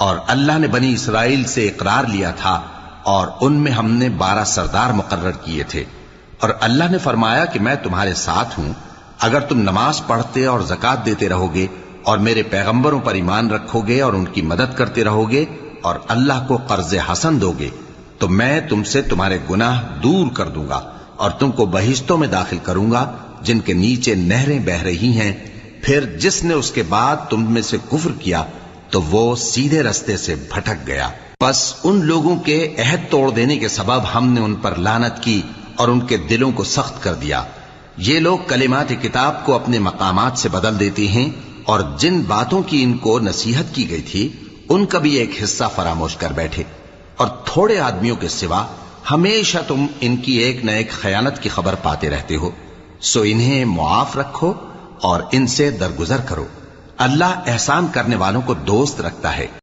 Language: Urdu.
اور اللہ نے بنی اسرائیل سے اقرار لیا تھا اور ان میں ہم نے 12 سردار مقرر کیے تھے، اور اللہ نے فرمایا کہ میں تمہارے ساتھ ہوں اگر تم نماز پڑھتے اور زکات دیتے رہو گے اور میرے پیغمبروں پر ایمان رکھو گے اور ان کی مدد کرتے رہو گے اور اللہ کو قرض حسن دو گے تو میں تم سے تمہارے گناہ دور کر دوں گا اور تم کو بہشتوں میں داخل کروں گا جن کے نیچے نہریں بہہ رہی ہیں۔ پھر جس نے اس کے بعد تم میں سے کفر کیا تو وہ سیدھے رستے سے بھٹک گیا۔ بس ان لوگوں کے عہد توڑ دینے کے سبب ہم نے ان پر لعنت کی اور ان کے دلوں کو سخت کر دیا۔ یہ لوگ کلمات کتاب کو اپنے مقامات سے بدل دیتے ہیں اور جن باتوں کی ان کو نصیحت کی گئی تھی ان کا بھی ایک حصہ فراموش کر بیٹھے، اور تھوڑے آدمیوں کے سوا ہمیشہ تم ان کی ایک نہ ایک خیانت کی خبر پاتے رہتے ہو، سو انہیں معاف رکھو اور ان سے درگزر کرو۔ اللہ احسان کرنے والوں کو دوست رکھتا ہے۔